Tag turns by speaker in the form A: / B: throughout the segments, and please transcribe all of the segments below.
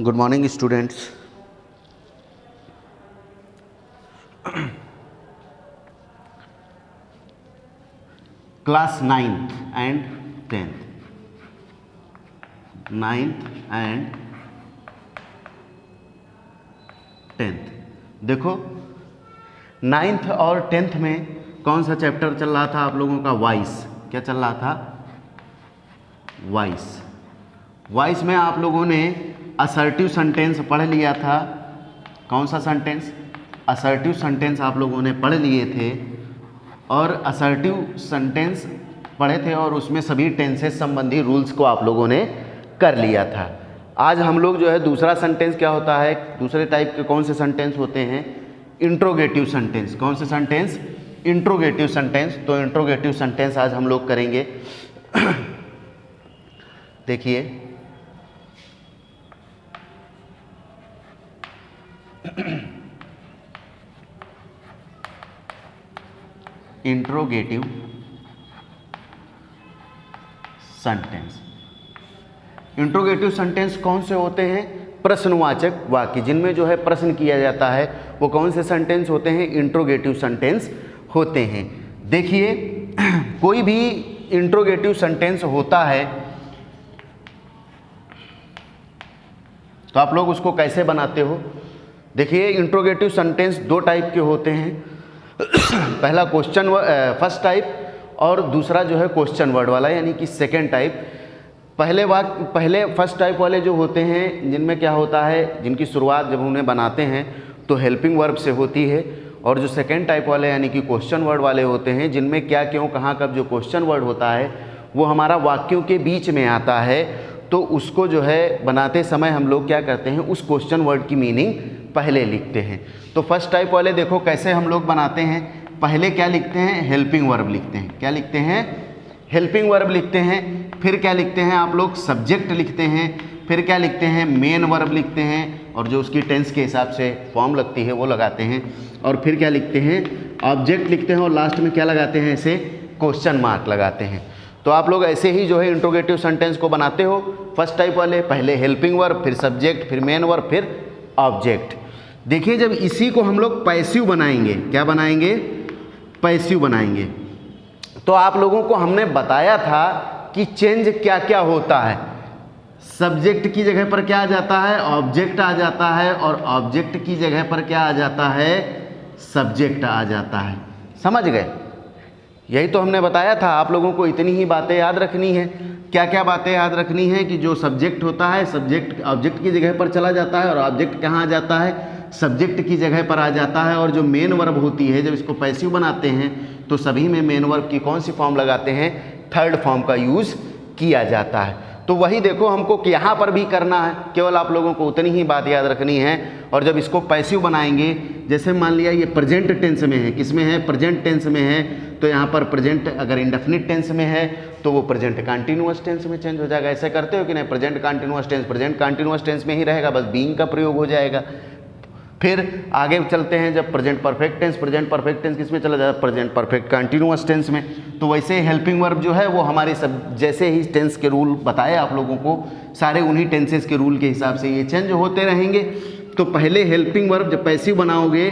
A: Good morning students. Class 9th and 10th देखो 9th और 10th में कौन सा चैप्टर चल रहा था आप लोगों का? वॉइस। क्या चल रहा था? वॉइस। वॉइस में आप लोगों ने असर्टिव सेंटेंस पढ़ लिया था। कौन सा सेंटेंस? असर्टिव सेंटेंस आप लोगों ने पढ़ लिए थे और असर्टिव सेंटेंस पढ़े थे और उसमें सभी टेंसेस संबंधी रूल्स को आप लोगों ने कर लिया था। आज हम लोग जो है दूसरा सेंटेंस क्या होता है, दूसरे टाइप के कौन से सेंटेंस होते हैं? Interrogative sentence. कौन से सेंटेंस? Interrogative sentence. तो इंट्रोगेटिव सेंटेंस आज हम लोग करेंगे। देखिए इंट्रोगेटिव सेंटेंस। इंट्रोगेटिव सेंटेंस कौन से होते हैं? प्रश्नवाचक वाक्य, जिनमें जो है प्रश्न किया जाता है, वो कौन से सेंटेंस होते हैं? इंट्रोगेटिव सेंटेंस होते हैं। देखिए कोई भी इंट्रोगेटिव सेंटेंस होता है तो आप लोग उसको कैसे बनाते हो? देखिए इंट्रोगेटिव सेंटेंस दो टाइप के होते हैं। पहला क्वेश्चन फर्स्ट टाइप और दूसरा जो है क्वेश्चन वर्ड वाला, यानी कि सेकेंड टाइप। पहले फर्स्ट टाइप वाले जो होते हैं, जिनमें क्या होता है, जिनकी शुरुआत जब उन्हें बनाते हैं तो हेल्पिंग वर्ब से होती है, और जो सेकेंड टाइप वाले यानी कि क्वेश्चन वर्ड वाले होते हैं, जिनमें क्या, क्यों, कहाँ, कब जो क्वेश्चन वर्ड होता है वो हमारा वाक्यों के बीच में आता है। तो उसको जो है बनाते समय हम लोग क्या करते हैं, उस क्वेश्चन वर्ड की मीनिंग पहले लिखते हैं। तो फर्स्ट टाइप वाले देखो कैसे हम लोग बनाते हैं। पहले क्या लिखते हैं? हेल्पिंग वर्ब लिखते हैं। क्या लिखते हैं? हेल्पिंग वर्ब लिखते हैं। फिर क्या लिखते हैं आप लोग? सब्जेक्ट लिखते हैं। फिर क्या लिखते हैं? मेन वर्ब लिखते हैं, और जो उसकी टेंस के हिसाब से फॉर्म लगती है वो लगाते हैं। और फिर क्या लिखते हैं? ऑब्जेक्ट लिखते हैं, और लास्ट में क्या लगाते हैं? ऐसे क्वेश्चन मार्क लगाते हैं। तो आप लोग ऐसे ही जो है इंट्रोगेटिव सेंटेंस को बनाते हो। फर्स्ट टाइप वाले पहले हेल्पिंग वर्ब, फिर सब्जेक्ट, फिर मेन वर्ब, फिर ऑब्जेक्ट। देखिए जब इसी को हम लोग पैसिव बनाएंगे, क्या बनाएंगे? पैसिव बनाएंगे, तो आप लोगों को हमने बताया था कि चेंज क्या क्या होता है। सब्जेक्ट की जगह पर क्या आ जाता है? ऑब्जेक्ट आ जाता है, और ऑब्जेक्ट की जगह पर क्या आ जाता है? सब्जेक्ट आ जाता है। समझ गए? यही तो हमने बताया था। आप लोगों को इतनी ही बातें याद रखनी है। क्या क्या बातें याद रखनी है? कि जो सब्जेक्ट होता है, सब्जेक्ट ऑब्जेक्ट की जगह पर चला जाता है, और ऑब्जेक्ट कहाँ आ जाता है? सब्जेक्ट की जगह पर आ जाता है। और जो मेन वर्ब होती है, जब इसको पैसिव बनाते हैं तो सभी में मेन वर्ब की कौन सी फॉर्म लगाते हैं? थर्ड फॉर्म का यूज़ किया जाता है। तो वही देखो हमको कि यहाँ पर भी करना है। केवल आप लोगों को उतनी ही बात याद रखनी है। और जब इसको पैसिव बनाएंगे, जैसे मान लिया ये प्रेजेंट टेंस में है, किस में है? प्रेजेंट टेंस में है, तो यहाँ पर प्रेजेंट अगर इंडेफिनिट टेंस में है तो वो प्रेजेंट कंटिन्यूअस टेंस में चेंज हो जाएगा। ऐसे करते हो कि नहीं? Present continuous tense present continuous tense में ही रहेगा, बस बीइंग का प्रयोग हो जाएगा। फिर आगे चलते हैं, जब प्रेजेंट परफेक्ट टेंस किस में चला जाता है? प्रेजेंट परफेक्ट कंटिन्यूअस टेंस में। तो वैसे हेल्पिंग वर्ब जो है वो हमारे सब जैसे ही टेंस के रूल बताए आप लोगों को, सारे उन्हीं टेंसेस के रूल के हिसाब से ये चेंज होते रहेंगे। तो पहले हेल्पिंग वर्ब जब पैसिव बनाओगे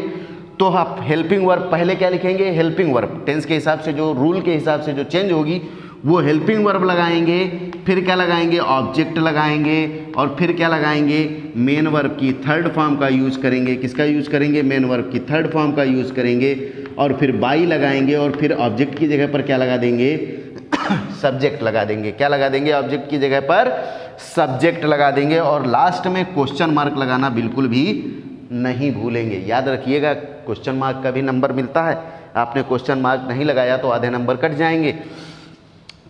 A: तो आप हेल्पिंग वर्ब पहले क्या लिखेंगे? हेल्पिंग वर्ब टेंस के हिसाब से, जो रूल के हिसाब से जो चेंज होगी वो हेल्पिंग वर्ब लगाएंगे। फिर क्या लगाएंगे? ऑब्जेक्ट लगाएंगे। और फिर क्या लगाएंगे? मेन वर्ब की थर्ड फॉर्म का यूज़ करेंगे। किसका यूज़ करेंगे? मेन वर्ब की थर्ड फॉर्म का यूज़ करेंगे। और फिर बाई लगाएंगे, और फिर ऑब्जेक्ट की जगह पर क्या लगा देंगे? सब्जेक्ट लगा देंगे। क्या लगा देंगे? ऑब्जेक्ट की जगह पर सब्जेक्ट लगा देंगे। और लास्ट में क्वेश्चन मार्क लगाना बिल्कुल भी नहीं भूलेंगे। याद रखिएगा, क्वेश्चन मार्क का भी नंबर मिलता है। आपने क्वेश्चन मार्क नहीं लगाया तो आधे नंबर कट जाएंगे।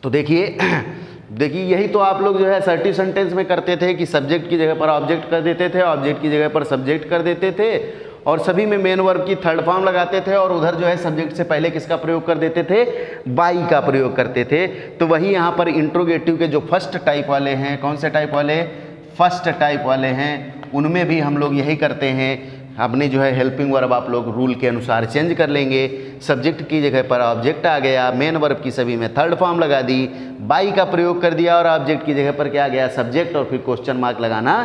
A: तो देखिए यही तो आप लोग जो है असर्टिव सेंटेंस में करते थे कि सब्जेक्ट की जगह पर ऑब्जेक्ट कर देते थे, ऑब्जेक्ट की जगह पर सब्जेक्ट कर देते थे, और सभी में मेन वर्ब की थर्ड फॉर्म लगाते थे, और उधर जो है सब्जेक्ट से पहले किसका प्रयोग कर देते थे? बाई का प्रयोग करते थे। तो वही यहाँ पर इंट्रोगेटिव के जो फर्स्ट टाइप वाले हैं, कौन से टाइप वाले? फर्स्ट टाइप वाले हैं, उनमें भी हम लोग यही करते हैं। आपने जो है हेल्पिंग वर्ब आप लोग रूल के अनुसार चेंज कर लेंगे। सब्जेक्ट की जगह पर ऑब्जेक्ट आ गया, मेन वर्ब की सभी में थर्ड फॉर्म लगा दी, बाई का प्रयोग कर दिया, और ऑब्जेक्ट की जगह पर क्या आ गया? सब्जेक्ट, और फिर क्वेश्चन मार्क लगाना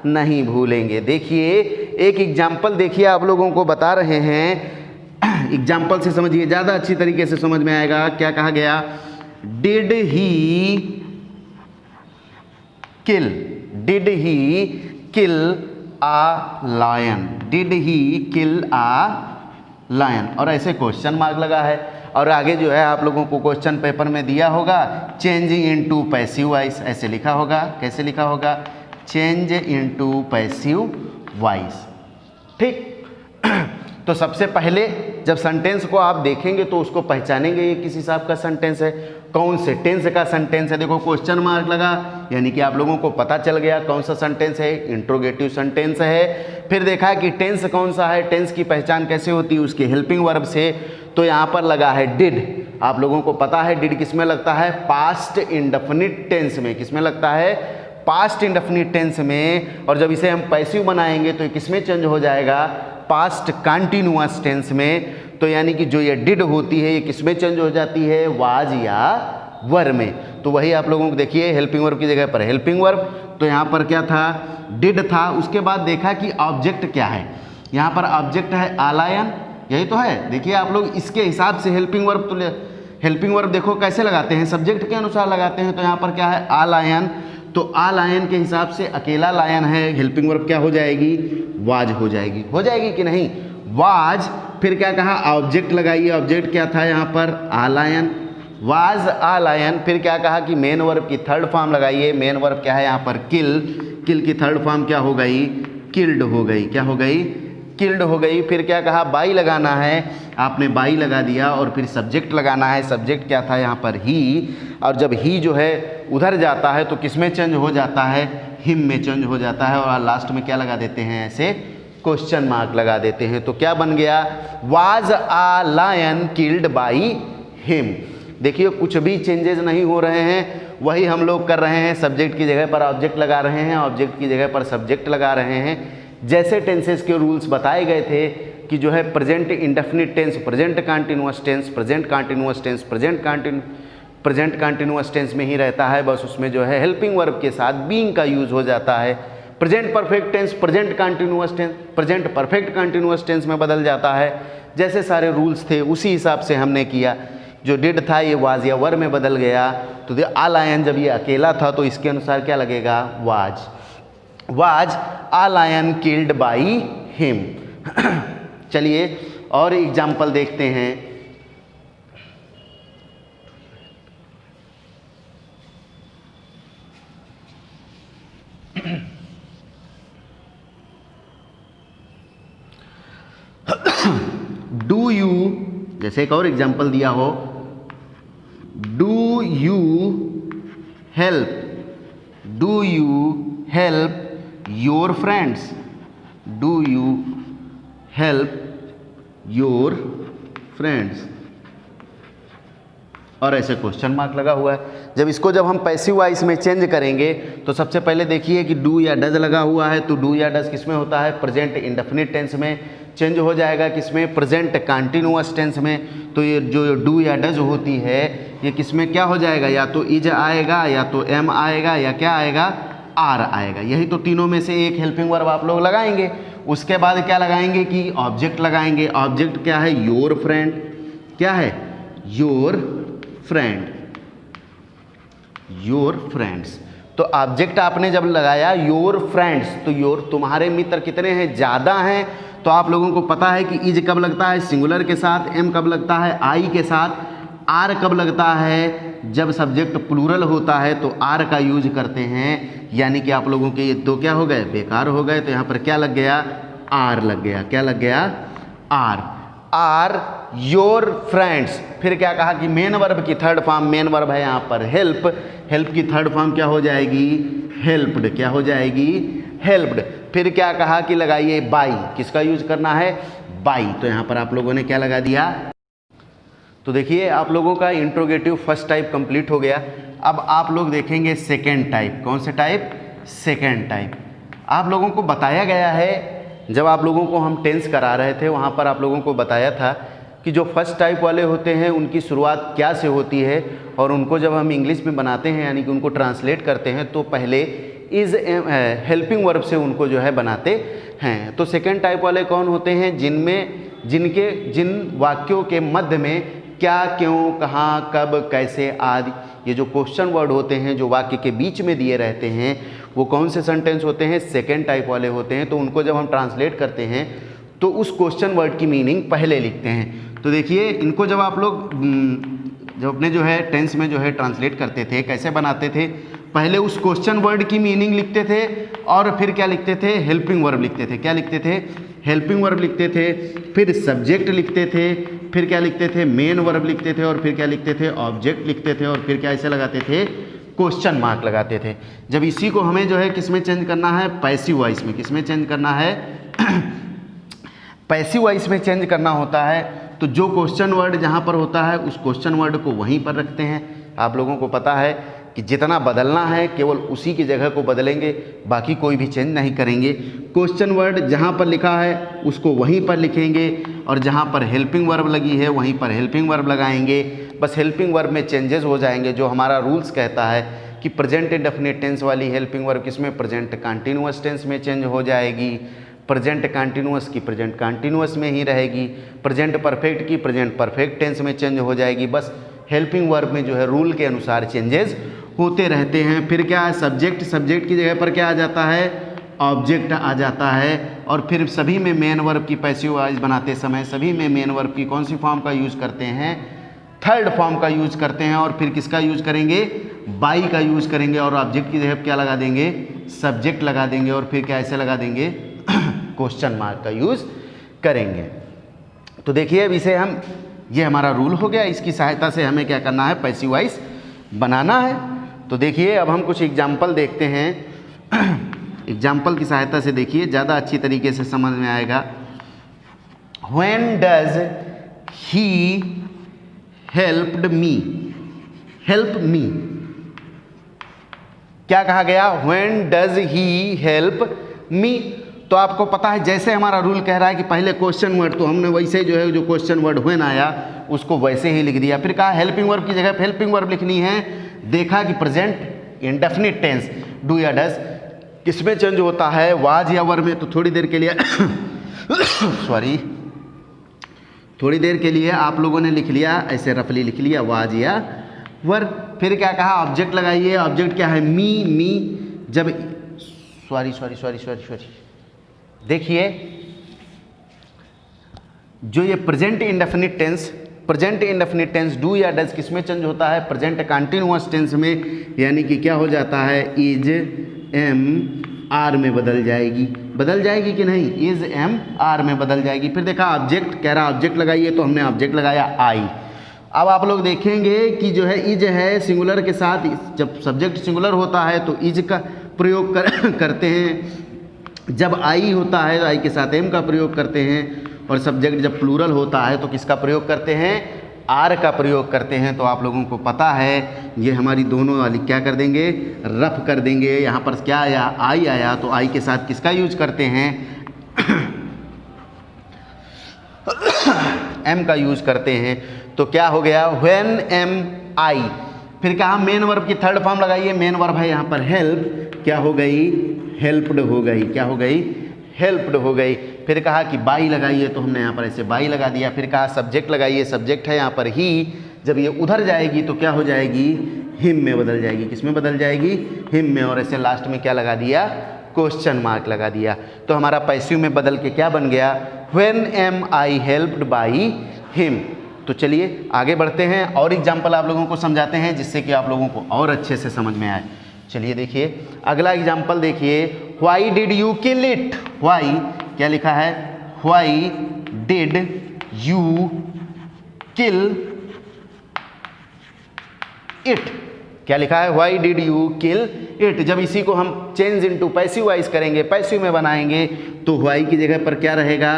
A: नहीं भूलेंगे। देखिए एक एग्जाम्पल देखिए आप लोगों को बता रहे हैं, एग्जाम्पल से समझिए, ज़्यादा अच्छी तरीके से समझ में आएगा। क्या कहा गया? Did he kill, did he kill a lion, did he kill a lion, और ऐसे क्वेश्चन मार्क लगा है। और आगे जो है आप लोगों को क्वेश्चन पेपर में दिया होगा चेंजिंग इनटू पैसिव वॉइस, ऐसे लिखा होगा। कैसे लिखा होगा? Change into passive voice. ठीक। तो सबसे पहले जब सेंटेंस को आप देखेंगे तो उसको पहचानेंगे ये किस हिसाब का सेंटेंस है, कौन से टेंस का सेंटेंस है। देखो क्वेश्चन मार्क लगा, यानी कि आप लोगों को पता चल गया कौन सा सेंटेंस है, इंट्रोगेटिव सेंटेंस है। फिर देखा कि टेंस कौन सा है, टेंस की पहचान कैसे होती है, उसके हेल्पिंग वर्ब से। तो यहाँ पर लगा है डिड। आप लोगों को पता है डिड किस में लगता है? पास्ट इंडेफिनिट टेंस में। किस में लगता है? पास्ट इंडेफिनिट टेंस में। और जब इसे हम पैसिव बनाएंगे तो ये किस में चेंज हो जाएगा? पास्ट कंटिन्यूअस टेंस में। तो यानी कि जो ये डिड होती है ये किस में चेंज हो जाती है? वाज या वर में। तो वही आप लोगों को देखिए हेल्पिंग वर्ब की जगह पर हेल्पिंग वर्ब। तो यहाँ पर क्या था? डिड था। उसके बाद देखा कि ऑब्जेक्ट क्या है, यहाँ पर ऑब्जेक्ट है आलायन, यही तो है। देखिए आप लोग इसके हिसाब से हेल्पिंग वर्ब, तो हेल्पिंग वर्ब देखो कैसे लगाते हैं, सब्जेक्ट के अनुसार लगाते हैं। तो यहाँ पर क्या है? आलायन। तो आलायन के हिसाब से अकेला लायन है, हेल्पिंग वर्ब क्या हो जाएगी? वाज हो जाएगी। हो जाएगी कि नहीं? वाज। फिर क्या कहा? ऑब्जेक्ट लगाइए। ऑब्जेक्ट क्या था यहाँ पर? आलायन। वाज आलायन। फिर क्या कहा कि मेन वर्ब की थर्ड फॉर्म लगाइए। मेन वर्ब क्या है यहाँ पर? किल। किल की थर्ड फॉर्म क्या हो गई? किल्ड हो गई। क्या हो गई? किल्ड हो गई। फिर क्या कहा? बाई लगाना है, आपने बाई लगा दिया। और फिर सब्जेक्ट लगाना है। सब्जेक्ट क्या था यहाँ पर? ही। और जब ही जो है उधर जाता है तो किस में चेंज हो जाता है? हिम में चेंज हो जाता है। और लास्ट में क्या लगा देते हैं? ऐसे क्वेश्चन मार्क लगा देते हैं। तो क्या बन गया? Was a lion killed by him. देखिए कुछ भी चेंजेस नहीं हो रहे हैं, वही हम लोग कर रहे हैं। सब्जेक्ट की जगह पर ऑब्जेक्ट लगा रहे हैं, ऑब्जेक्ट की जगह पर सब्जेक्ट लगा रहे हैं। जैसे टेंसेस के रूल्स बताए गए थे कि जो है present indefinite tense, present continuous tense, present continuous tense, present continuous tense में ही रहता है, बस उसमें जो है हेल्पिंग वर्ब के साथ बीइंग का यूज हो जाता है। Present perfect tense present continuous tense present perfect continuous tense में बदल जाता है। जैसे सारे रूल्स थे उसी हिसाब से हमने किया। जो डिड था ये वाज या वर में बदल गया। तो आ लायन जब ये अकेला था तो इसके अनुसार क्या लगेगा? Was. Was a lion killed by him. चलिए और एग्जाम्पल देखते हैं। डू यू, जैसे एक और एग्जाम्पल दिया हो, do you help your friends, do you help your friends, और ऐसे क्वेश्चन मार्क लगा हुआ है। जब हम पैसिव वॉइस में चेंज करेंगे तो सबसे पहले देखिए कि डू या डज लगा हुआ है। तो डू या डज किस में होता है? प्रेजेंट इंडेफिनिट टेंस में। चेंज हो जाएगा किसमें? प्रेजेंट कंटिन्यूअस टेंस में। तो ये जो डू या डज होती है ये किसमें क्या हो जाएगा? या तो इज आएगा, या तो एम आएगा, या क्या आएगा? आर आएगा। यही तो तीनों में से एक हेल्पिंग वर्ब आप लोग लगाएंगे। उसके बाद क्या लगाएंगे कि ऑब्जेक्ट लगाएंगे। ऑब्जेक्ट क्या है? Your friend. क्या है? Your friend, your friends. तो ऑब्जेक्ट आपने जब लगाया योर फ्रेंड्स, तो योर तुम्हारे मित्र कितने हैं? ज़्यादा हैं। तो आप लोगों को पता है कि इज कब लगता है? सिंगुलर के साथ। एम कब लगता है? आई के साथ। आर कब लगता है? जब सब्जेक्ट प्लूरल होता है तो आर का यूज करते हैं। यानी कि आप लोगों के ये दो क्या हो गए? बेकार हो गए। तो यहाँ पर क्या लग गया? आर लग गया। क्या लग गया? आर। Are your friends. फिर क्या कहा कि मेन वर्ब की थर्ड फॉर्म, मेन वर्ब है यहाँ पर हेल्प। हेल्प की थर्ड फॉर्म क्या हो जाएगी? हेल्प्ड। क्या हो जाएगी? हेल्प्ड। फिर क्या कहा कि लगाइए बाई। किसका यूज करना है? बाई। तो यहाँ पर आप लोगों ने क्या लगा दिया? तो देखिए आप लोगों का इंट्रोगेटिव फर्स्ट टाइप कंप्लीट हो गया। अब आप लोग देखेंगे सेकेंड टाइप। कौन से टाइप? Second type. आप लोगों को बताया गया है, जब आप लोगों को हम टेंस करा रहे थे वहाँ पर आप लोगों को बताया था कि जो फर्स्ट टाइप वाले होते हैं उनकी शुरुआत क्या से होती है, और उनको जब हम इंग्लिश में बनाते हैं यानी कि उनको ट्रांसलेट करते हैं तो पहले इज हेल्पिंग वर्ब से उनको जो है बनाते हैं। तो सेकेंड टाइप वाले कौन होते हैं? जिन वाक्यों के मध्य में क्या, क्यों, कहाँ, कब, कैसे आदि ये जो क्वेश्चन वर्ड होते हैं जो वाक्य के बीच में दिए रहते हैं वो कौन से सेंटेंस होते हैं? सेकेंड टाइप वाले होते हैं। तो उनको जब हम ट्रांसलेट करते हैं तो उस क्वेश्चन वर्ड की मीनिंग पहले लिखते हैं। तो देखिए इनको जब आप लोग जब अपने जो है टेंस में जो है ट्रांसलेट करते थे कैसे बनाते थे? पहले उस क्वेश्चन वर्ड की मीनिंग लिखते थे और फिर क्या लिखते थे? हेल्पिंग वर्ब लिखते थे। क्या लिखते थे? हेल्पिंग वर्ब लिखते थे। फिर सब्जेक्ट लिखते थे। फिर क्या लिखते थे? मेन वर्ब लिखते थे। और फिर क्या लिखते थे? ऑब्जेक्ट लिखते थे। और फिर क्या ऐसे लगाते थे? क्वेश्चन मार्क लगाते थे। जब इसी को हमें जो है किस में चेंज करना है? पैसिव वॉइस में। किस में चेंज करना है? पैसिव वॉइस में चेंज करना होता है। तो जो क्वेश्चन वर्ड जहाँ पर होता है उस क्वेश्चन वर्ड को वहीं पर रखते हैं। आप लोगों को पता है कि जितना बदलना है केवल उसी की जगह को बदलेंगे, बाकी कोई भी चेंज नहीं करेंगे। क्वेश्चन वर्ड जहाँ पर लिखा है उसको वहीं पर लिखेंगे और जहाँ पर हेल्पिंग वर्ब लगी है वहीं पर हेल्पिंग वर्ब लगाएंगे। बस हेल्पिंग वर्ब में चेंजेस हो जाएंगे। जो हमारा रूल्स कहता है कि प्रेजेंट इंडेफिनिट टेंस वाली हेल्पिंग वर्ब किसमें? प्रेजेंट कंटिन्यूअस टेंस में चेंज हो जाएगी। प्रेजेंट कंटिन्यूअस की प्रेजेंट कंटिन्यूअस में ही रहेगी। प्रेजेंट परफेक्ट की प्रेजेंट परफेक्ट टेंस में चेंज हो जाएगी। बस हेल्पिंग वर्ब में जो है रूल के अनुसार चेंजेस होते रहते हैं। फिर क्या है? सब्जेक्ट। सब्जेक्ट की जगह पर क्या आ जाता है? ऑब्जेक्ट आ जाता है। और फिर सभी में मेन वर्ब की पैसिव वॉइस बनाते समय सभी में मेन वर्ब की कौन सी फॉर्म का यूज़ करते हैं? थर्ड फॉर्म का यूज़ करते हैं। और फिर किसका यूज़ करेंगे? बाई का यूज़ करेंगे। और ऑब्जेक्ट की जगह क्या लगा देंगे? सब्जेक्ट लगा देंगे। और फिर क्या ऐसे लगा देंगे? क्वेश्चन मार्क का यूज़ करेंगे। तो देखिए अब इसे हम, ये हमारा रूल हो गया। इसकी सहायता से हमें क्या करना है? पैसिव वॉइस बनाना है। तो देखिए अब हम कुछ एग्जाम्पल देखते हैं। एग्जाम्पल की सहायता से देखिए ज़्यादा अच्छी तरीके से समझ में आएगा। When does he helped me? Help me क्या कहा गया? When does he help me? तो आपको पता है जैसे हमारा रूल कह रहा है कि पहले क्वेश्चन वर्ड, तो हमने वैसे जो है जो क्वेश्चन वर्ड व्हेन आया उसको वैसे ही लिख दिया। फिर कहा हेल्पिंग वर्ब की जगह हेल्पिंग वर्ब लिखनी है। देखा कि प्रेजेंट इंडेफिनिट टेंस डू या डज किसमें चेंज होता है? वाज या वर में। तो थोड़ी देर के लिए सॉरी थोड़ी देर के लिए आप लोगों ने लिख लिया, ऐसे रफली लिख लिया वाज या वर। फिर क्या कहा? ऑब्जेक्ट लगाइए। ऑब्जेक्ट क्या है? मी। जब सॉरी देखिए जो ये प्रेजेंट इंडेफिनिट टेंस डू या डज किस में चेंज होता है? प्रेजेंट कंटिन्यूअस टेंस में। यानी कि क्या हो जाता है? इज एम आर में बदल जाएगी कि नहीं? इज एम आर में बदल जाएगी। फिर देखा ऑब्जेक्ट कह रहा ऑब्जेक्ट लगाइए, तो हमने ऑब्जेक्ट लगाया आई। अब आप लोग देखेंगे कि जो है इज है सिंगुलर के साथ, जब सब्जेक्ट सिंगुलर होता है तो इज का प्रयोग करते हैं। जब आई होता है तो आई के साथ एम का प्रयोग करते हैं। और सब्जेक्ट जब प्लूरल होता है तो किसका प्रयोग करते हैं? आर का प्रयोग करते हैं। तो आप लोगों को पता है ये हमारी दोनों वाली क्या कर देंगे? रफ कर देंगे। यहाँ पर क्या आया? आई आया। तो आई के साथ किसका यूज करते हैं? एम का यूज करते हैं। तो क्या हो गया? व्हेन एम आई। फिर कहा मेन वर्ब की थर्ड फॉर्म लगाइए। मेन वर्ब है यहाँ पर हेल्प। क्या हो गई? हेल्प्ड हो गई। क्या हो गई? हेल्प्ड हो गई। फिर कहा कि बाई लगाइए, तो हमने यहाँ पर ऐसे बाई लगा दिया। फिर कहा सब्जेक्ट लगाइए। सब्जेक्ट है यहाँ पर ही। जब ये उधर जाएगी तो क्या हो जाएगी? हिम में बदल जाएगी। किस में बदल जाएगी? हिम में। और ऐसे लास्ट में क्या लगा दिया? क्वेश्चन मार्क लगा दिया। तो हमारा पैसिव में बदल के क्या बन गया? When am I helped by him. तो चलिए आगे बढ़ते हैं और एग्जाम्पल आप लोगों को समझाते हैं जिससे कि आप लोगों को और अच्छे से समझ में आए। चलिए देखिए अगला एग्जाम्पल देखिए। Why did you kill it? Why क्या लिखा है? Why did you kill it? क्या लिखा है? Why did you kill it. जब इसी को हम चेंज इनटू पैसिव वॉइस करेंगे, पैसिव में बनाएंगे, तो व्हाई की जगह पर क्या रहेगा?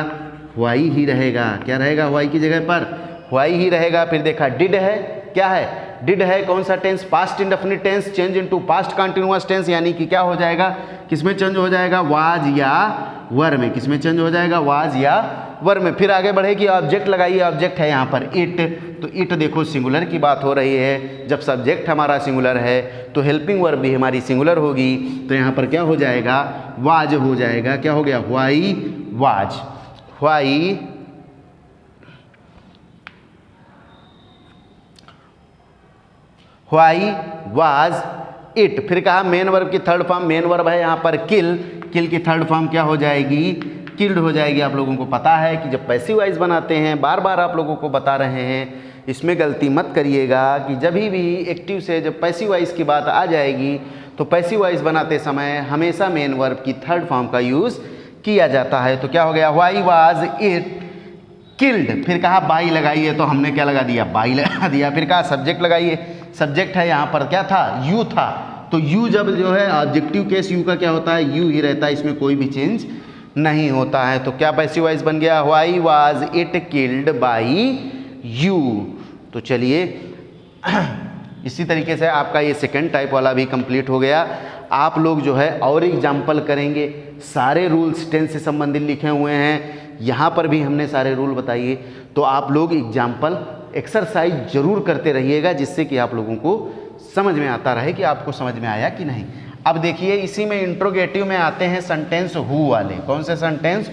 A: व्हाई ही रहेगा। क्या रहेगा? व्हाई की जगह पर व्हाई ही रहेगा। फिर देखा डिड है। क्या है? डिड है कौन सा tense? Past indefinite tense. Change into past continuous tense, यानी कि क्या हो जाएगा? किसमें चेंज हो जाएगा? वाज या वर में। किसमें चेंज हो जाएगा? वाज या वर्ब में। फिर आगे बढ़े कि ऑब्जेक्ट लगाइए, ऑब्जेक्ट है यहाँ पर इट, तो इट देखो सिंगुलर की बात हो रही है। जब सब्जेक्ट हमारा सिंगुलर है तो हेल्पिंग वर्ब भी हमारी सिंगुलर होगी, तो यहाँ पर क्या हो जाएगा, वाज हो जाएगा। क्या हो गया, why was, why was it. फिर कहा मेन वर्ब की थर्ड फॉर्म, मेन वर्ब है यहाँ पर किल, किल की थर्ड फॉर्म क्या हो जाएगी, किल्ड हो जाएगी। आप लोगों को पता है कि जब पैसिव वॉइस बनाते हैं, बार बार आप लोगों को बता रहे हैं, इसमें गलती मत करिएगा कि जब भी एक्टिव से जब पैसिव वॉइस की बात आ जाएगी तो पैसिव वॉइस बनाते समय हमेशा मेन वर्ब की थर्ड फॉर्म का यूज़ किया जाता है। तो क्या हो गया, व्हाई वाज इट किल्ड। फिर कहा बाई लगाइए, तो हमने क्या लगा दिया, बाई लगा दिया। फिर कहा सब्जेक्ट लगाइए, सब्जेक्ट है यहाँ पर क्या था, यू था, तो यू जब जो है ऑब्जेक्टिव केस यू का क्या होता है, यू ही रहता है, इसमें कोई भी चेंज नहीं होता है। तो क्या पैसिव वॉइस बन गया, why was it killed by you. तो चलिए इसी तरीके से आपका ये सेकंड टाइप वाला भी कंप्लीट हो गया। आप लोग जो है और एग्जाम्पल करेंगे, सारे रूल्स टेंस से संबंधित लिखे हुए हैं, यहाँ पर भी हमने सारे रूल बताइए। तो आप लोग एग्जाम्पल एक्सरसाइज जरूर करते रहिएगा, जिससे कि आप लोगों को समझ में आता रहे कि आपको समझ में आया कि नहीं। अब देखिए इसी में इंट्रोगेटिव में आते हैं सेंटेंस हु वाले। कौन से सेंटेंस,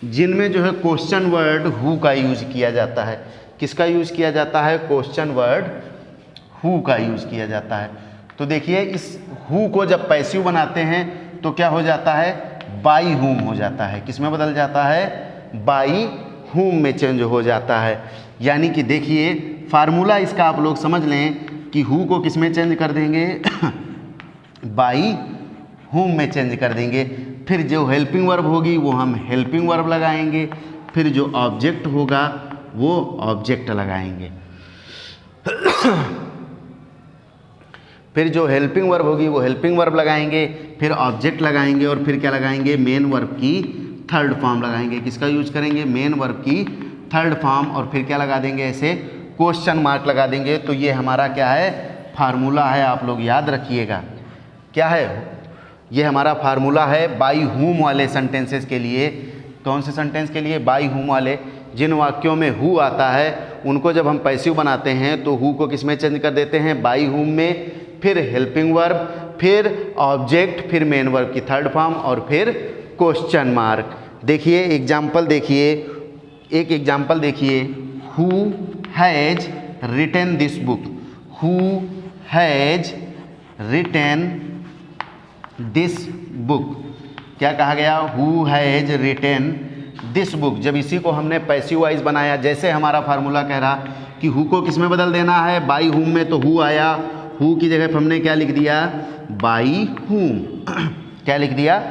A: जिनमें जो है क्वेश्चन वर्ड हु का यूज किया जाता है। किसका यूज किया जाता है, क्वेश्चन वर्ड हु का यूज किया जाता है। तो देखिए इस हु को जब पैसिव बनाते हैं तो क्या हो जाता है, बाई हुम हो जाता है। किस में बदल जाता है, बाई हुम में चेंज हो जाता है। यानी कि देखिए फार्मूला इसका आप लोग समझ लें कि हु को किस में चेंज कर देंगे बाई हुम में चेंज कर देंगे। फिर जो हेल्पिंग वर्ब होगी वो हम हेल्पिंग वर्ब लगाएंगे, फिर जो ऑब्जेक्ट होगा वो ऑब्जेक्ट लगाएंगे। फिर जो हेल्पिंग वर्ब होगी वो हेल्पिंग वर्ब लगाएंगे, फिर ऑब्जेक्ट लगाएंगे, और फिर क्या लगाएंगे, मेन वर्ब की थर्ड फॉर्म लगाएंगे। किसका यूज करेंगे, मेन वर्ब की थर्ड फॉर्म, और फिर क्या लगा देंगे, ऐसे क्वेश्चन मार्क लगा देंगे। तो ये हमारा क्या है, फार्मूला है, आप लोग याद रखिएगा। क्या है, ये हमारा फार्मूला है बाई हुम वाले सेंटेंसेस के लिए। कौन से सेंटेंस के लिए, बाई हुम वाले। जिन वाक्यों में हु आता है उनको जब हम पैसिव बनाते हैं तो हु को किस में चेंज कर देते हैं, बाई हुम में, फिर हेल्पिंग वर्ब, फिर ऑब्जेक्ट, फिर मेन वर्ब की थर्ड फॉर्म, और फिर क्वेश्चन मार्क। देखिए एग्जाम्पल देखिए, एक एग्जाम्पल देखिए, who has written this book, who has written this book. क्या कहा गया, who has written this book. जब इसी को हमने पैसिव वॉइस बनाया, जैसे हमारा फार्मूला कह रहा कि हु को किस में बदल देना है, बाई हुम में, तो हु आया, हु की जगह हमने क्या लिख दिया, बाई हुम। क्या लिख दिया,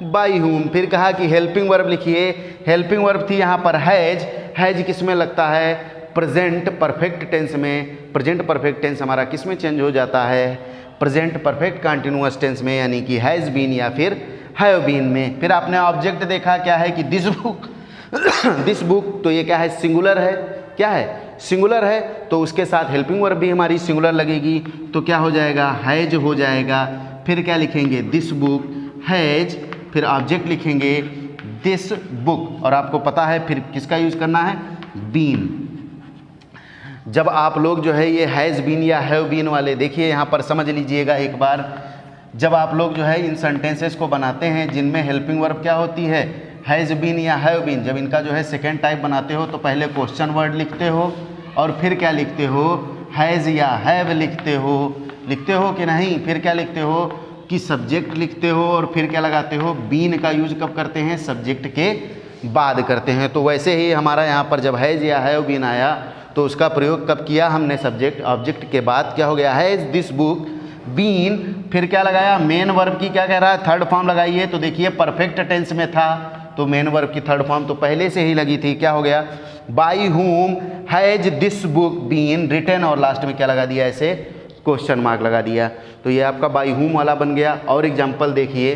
A: बाई हुम। फिर कहा कि हेल्पिंग वर्ब लिखिए, हेल्पिंग वर्ब थी यहाँ पर हैज़, हैज़ किस में लगता है, प्रेजेंट परफेक्ट टेंस में। प्रेजेंट परफेक्ट टेंस हमारा किस में चेंज हो जाता है, प्रेजेंट परफेक्ट कंटिन्यूअस टेंस में, यानी कि हैज़ बीन या फिर हैव बीन में। फिर आपने ऑब्जेक्ट देखा क्या है कि दिस बुक दिस बुक, तो ये क्या है, सिंगुलर है। क्या है, सिंगुलर है, तो उसके साथ हेल्पिंग वर्ब भी हमारी सिंगुलर लगेगी। तो क्या हो जाएगा, हैज हो जाएगा। फिर क्या लिखेंगे, दिस बुक हैज, फिर ऑब्जेक्ट लिखेंगे दिस बुक, और आपको पता है फिर किसका यूज़ करना है, बीन। जब आप लोग जो है ये हैज़ बीन या हैव बीन वाले, देखिए यहाँ पर समझ लीजिएगा एक बार, जब आप लोग जो है इन सेंटेंसेस को बनाते हैं जिनमें हेल्पिंग वर्ब क्या होती है, हैज़ बीन या हैव बीन, जब इनका जो है सेकेंड टाइप बनाते हो तो पहले क्वेश्चन वर्ड लिखते हो और फिर क्या लिखते हो, हैज़ या हैव लिखते हो कि नहीं। फिर क्या लिखते हो कि सब्जेक्ट लिखते हो, और फिर क्या लगाते हो, बीन का यूज कब करते हैं, सब्जेक्ट के बाद करते हैं। तो वैसे ही हमारा यहाँ पर जब हैज़ या हैव बीन आया तो उसका प्रयोग कब किया हमने, सब्जेक्ट ऑब्जेक्ट के बाद क्या हो गया, हैज़ दिस बुक बीन। फिर क्या लगाया, मेन वर्ब की क्या कह रहा है, थर्ड फॉर्म लगाइए। तो देखिए परफेक्ट टेंस में था तो मेन वर्ब की थर्ड फॉर्म तो पहले से ही लगी थी। क्या हो गया, by whom has this book been written, और लास्ट में क्या लगा दिया, ऐसे क्वेश्चन मार्क लगा दिया। तो ये आपका बाई हुम वाला बन गया। और एग्जाम्पल देखिए,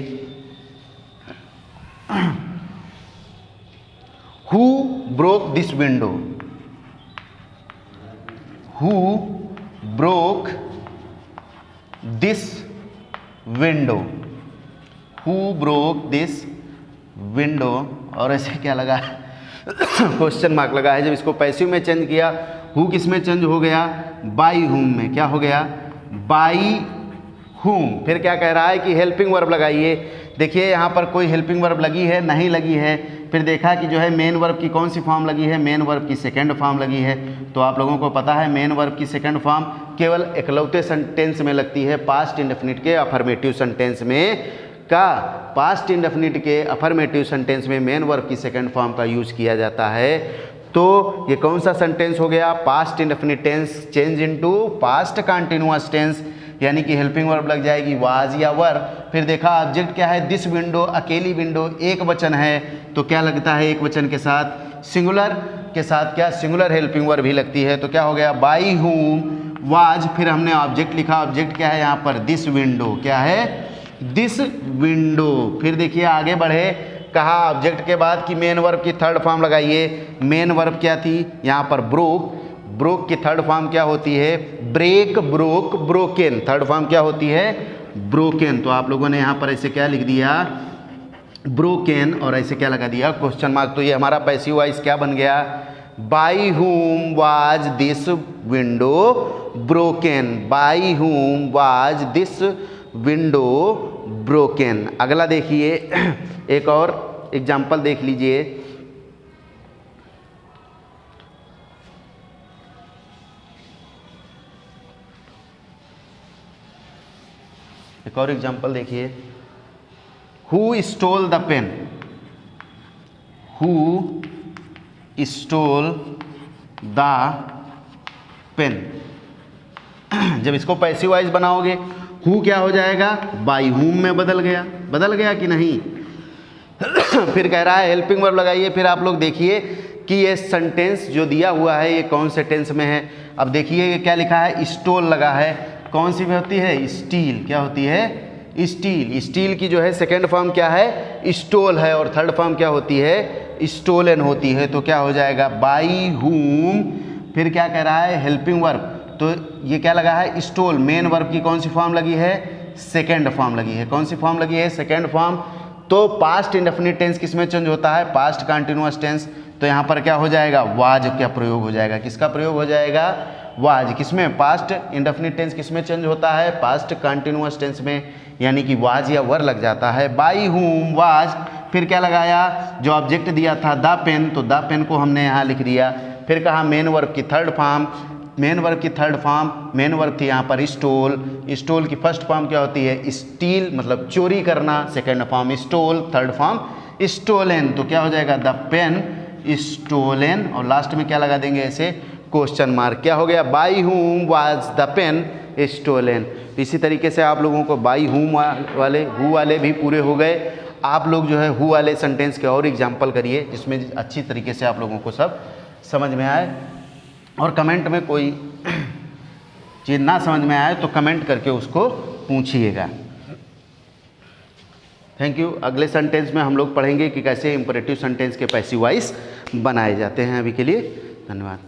A: who broke this window, who broke this window, who broke this window, और ऐसे क्या लगा, क्वेश्चन मार्क लगा है। जब इसको पैसिव में चेंज किया, हु किस में चेंज हो गया, बाई हुम में। क्या हो गया, बाई हुम। फिर क्या कह रहा है कि हेल्पिंग वर्ब लगाइए। देखिए यहाँ पर कोई हेल्पिंग वर्ब लगी है, नहीं लगी है। फिर देखा कि जो है मेन वर्ब की कौन सी फॉर्म लगी है, मेन वर्ब की सेकंड फॉर्म लगी है। तो आप लोगों को पता है मेन वर्ब की सेकंड फॉर्म केवल इकलौते सेंटेंस में लगती है, पास्ट इंडेफिनिट के अफर्मेटिव सेंटेंस में। पास्ट इंडेफिनिट के अफर्मेटिव सेंटेंस में मेन वर्ब की सेकंड फॉर्म का यूज किया जाता है। तो ये कौन सा सेंटेंस हो गया, past indefinite tense change into past continuous tense, यानी कि हेल्पिंग वर्ब लग जाएगी वाज या वर। फिर देखा ऑब्जेक्ट क्या है, दिस विंडो, अकेली विंडो, एक वचन है तो क्या लगता है एक वचन के साथ, सिंगुलर के साथ क्या, सिंगुलर हेल्पिंग वर्ब भी लगती है। तो क्या हो गया, बाई हुम वाज। फिर हमने ऑब्जेक्ट लिखा, ऑब्जेक्ट क्या है यहाँ पर, दिस विंडो। क्या है, दिस विंडो। फिर देखिए आगे बढ़े, कहा ऑब्जेक्ट के बाद कि मेन वर्ब की थर्ड फॉर्म लगाइए। मेन वर्ब क्या थी यहाँ पर, ब्रोक। ब्रोक की थर्ड फॉर्म क्या होती है, break, broke, broken. Third form क्या होती है, ब्रोकन। तो आप लोगों ने यहाँ पर ऐसे क्या लिख दिया, ब्रोकन, और ऐसे क्या लगा दिया, क्वेश्चन मार्क। तो ये हमारा पैसिव वॉइस क्या बन गया, बाई हुम was this window broken. By हुम वाज दिस विंडो ब्रोकन। अगला देखिए, एक और एग्जाम्पल देख लीजिए। एक और एग्जाम्पल देखिए, who stole the pen, who stole the pen. जब इसको पैसिव वॉइस बनाओगे, हु क्या हो जाएगा, बाई हुम में बदल गया। बदल गया कि नहीं। फिर कह रहा है हेल्पिंग वर्ब लगाइए। फिर आप लोग देखिए कि ये सेंटेंस जो दिया हुआ है ये कौन से टेंस में है। अब देखिए ये क्या लिखा है, स्टोल लगा है, कौन सी में होती है, स्टील। क्या होती है, स्टील। स्टील की जो है सेकेंड फॉर्म क्या है, स्टोल है, और थर्ड फॉर्म क्या होती है, स्टोलन होती है। तो क्या हो जाएगा, बाई हुम। फिर क्या कह रहा है, हेल्पिंग वर्ब। तो ये क्या लगा है, स्टोल। मेन वर्ब की कौन सी फॉर्म लगी है, सेकेंड फॉर्म लगी है। कौन सी फॉर्म लगी है, सेकेंड फॉर्म। तो पास्ट इंडेफिनिट टेंस किस में चेंज होता है, पास्ट कंटिन्यूअस टेंस। तो यहाँ पर क्या हो जाएगा, वाज क्या प्रयोग हो जाएगा, किसका प्रयोग हो जाएगा, वाज। किसमें, पास्ट इंडेफिनिट टेंस किसमें चेंज होता है, पास्ट कंटिन्यूअस टेंस में, यानी कि वाज या वर लग जाता है। बाई हुम वाज। फिर क्या लगाया, जो ऑब्जेक्ट दिया था द पेन, तो द पेन को हमने यहाँ लिख दिया। फिर कहा मेन वर्ब की थर्ड फॉर्म, मेन वर्ब की थर्ड फॉर्म, मेन वर्ब थी यहाँ पर स्टोल। स्टोल की फर्स्ट फॉर्म क्या होती है, स्टील, मतलब चोरी करना। Second form stole, third form stolen. तो क्या हो जाएगा, द पेन स्टोलन, और लास्ट में क्या लगा देंगे ऐसे, क्वेश्चन मार्क। क्या हो गया, बाई हुम वाज द पेन स्टोलन। इसी तरीके से आप लोगों को बाई हुम वाले, हु वाले भी पूरे हो गए। आप लोग जो है हु वाले सेंटेंस के और एग्जाम्पल करिए, जिसमें अच्छी तरीके से आप लोगों को सब समझ में आए। और कमेंट में कोई चीज़ ना समझ में आए तो कमेंट करके उसको पूछिएगा। Thank you. अगले सेंटेंस में हम लोग पढ़ेंगे कि कैसे इंपरेटिव सेंटेंस के पैसिव वॉइस बनाए जाते हैं। अभी के लिए धन्यवाद।